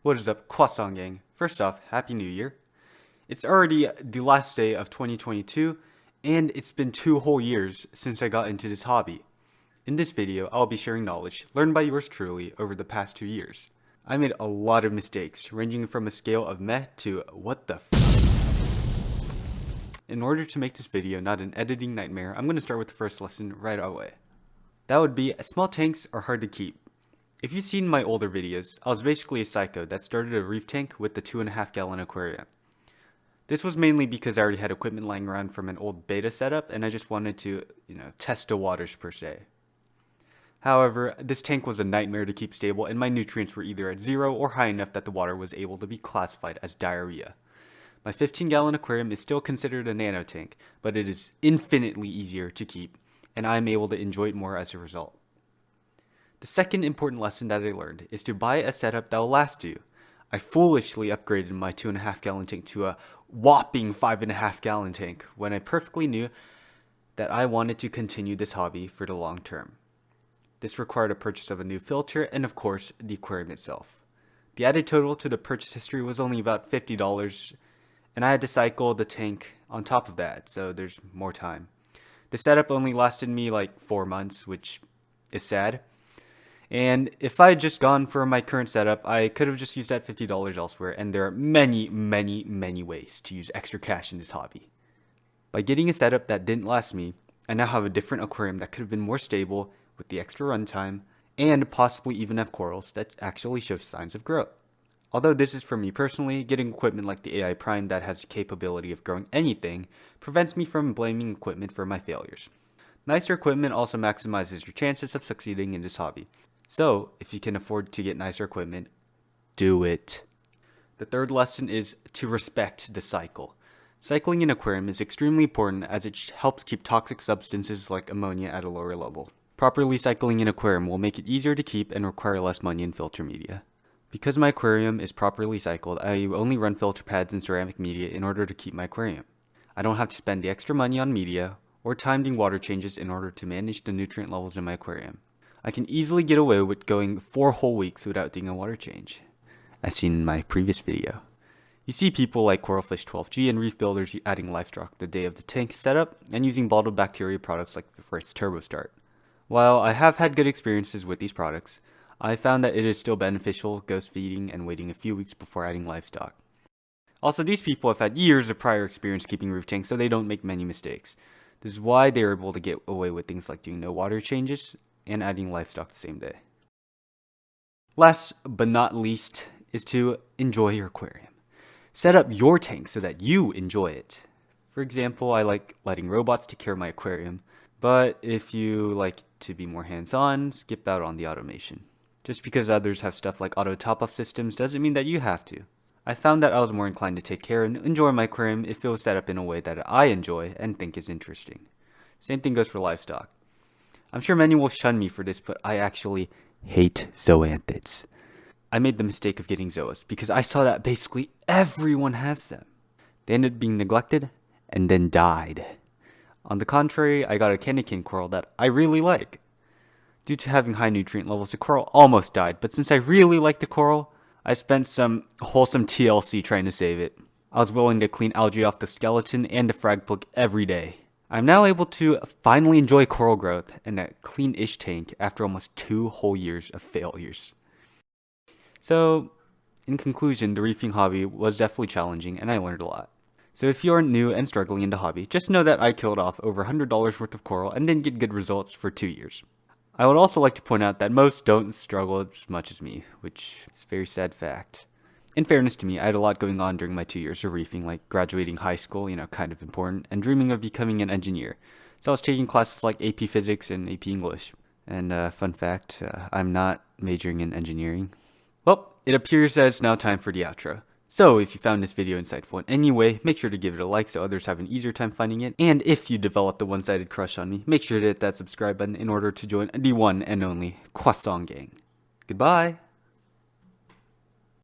What is up, Croissant Gang? First off, Happy New Year. It's already the last day of 2022, and it's been 2 whole years since I got into this hobby. In this video, I'll be sharing knowledge learned by yours truly over the past 2 years. I made a lot of mistakes, ranging from a scale of meh to what the f. In order to make this video not an editing nightmare, I'm going to start with the first lesson right away. That would be, small tanks are hard to keep. If you've seen my older videos, I was basically a psycho that started a reef tank with the 2.5 gallon aquarium. This was mainly because I already had equipment lying around from an old beta setup and I just wanted to, test the waters per se. However, this tank was a nightmare to keep stable and my nutrients were either at 0 or high enough that the water was able to be classified as diarrhea. My 15 gallon aquarium is still considered a nano tank, but it is infinitely easier to keep and I am able to enjoy it more as a result. The second important lesson that I learned is to buy a setup that will last you. I foolishly upgraded my 2.5 gallon tank to a whopping 5.5 gallon tank when I perfectly knew that I wanted to continue this hobby for the long term. This required a purchase of a new filter and of course the aquarium itself. The added total to the purchase history was only about $50 and I had to cycle the tank on top of that, so there's more time. The setup only lasted me like 4 months, which is sad. And if I had just gone for my current setup, I could have just used that $50 elsewhere, and there are many ways to use extra cash in this hobby. By getting a setup that didn't last me, I now have a different aquarium that could have been more stable with the extra runtime, and possibly even have corals that actually show signs of growth. Although this is for me personally, getting equipment like the AI Prime that has the capability of growing anything prevents me from blaming equipment for my failures. Nicer equipment also maximizes your chances of succeeding in this hobby. So, if you can afford to get nicer equipment, do it. The third lesson is to respect the cycle. Cycling an aquarium is extremely important as it helps keep toxic substances like ammonia at a lower level. Properly cycling an aquarium will make it easier to keep and require less money in filter media. Because my aquarium is properly cycled, I only run filter pads and ceramic media in order to keep my aquarium. I don't have to spend the extra money on media or time doing water changes in order to manage the nutrient levels in my aquarium. I can easily get away with going 4 whole weeks without doing a water change, as seen in my previous video. You see people like Coralfish 12G and reef builders adding livestock the day of the tank setup and using bottled bacteria products like the Fritz Turbo Start. While I have had good experiences with these products, I found that it is still beneficial ghost feeding and waiting a few weeks before adding livestock. Also, these people have had years of prior experience keeping roof tanks, so they don't make many mistakes. This is why they are able to get away with things like doing no water changes and adding livestock the same day. Last but not least is to enjoy your aquarium. Set up your tank so that you enjoy it. For example, I like letting robots take care of my aquarium, but if you like to be more hands-on, skip out on the automation. Just because others have stuff like auto top-off systems doesn't mean that you have to. I found that I was more inclined to take care and enjoy my aquarium if it was set up in a way that I enjoy and think is interesting. Same thing goes for livestock. I'm sure many will shun me for this, but I actually hate zoanthids. I made the mistake of getting zoas because I saw that basically everyone has them. They ended up being neglected and then died. On the contrary, I got a candy cane coral that I really like. Due to having high nutrient levels, the coral almost died, but since I really like the coral, I spent some wholesome TLC trying to save it. I was willing to clean algae off the skeleton and the frag plug every day. I'm now able to finally enjoy coral growth in a clean-ish tank after almost 2 whole years of failures. So, in conclusion, the reefing hobby was definitely challenging and I learned a lot. So if you are new and struggling in the hobby, just know that I killed off over $100 worth of coral and didn't get good results for 2 years. I would also like to point out that most don't struggle as much as me, which is a very sad fact. In fairness to me, I had a lot going on during my 2 years of reefing, like graduating high school, kind of important, and dreaming of becoming an engineer. So I was taking classes like AP Physics and AP English. And fun fact, I'm not majoring in engineering. Well, it appears that it's now time for the outro. So if you found this video insightful in any way, make sure to give it a like so others have an easier time finding it. And if you developed a one-sided crush on me, make sure to hit that subscribe button in order to join the one and only Croissant Gang. Goodbye!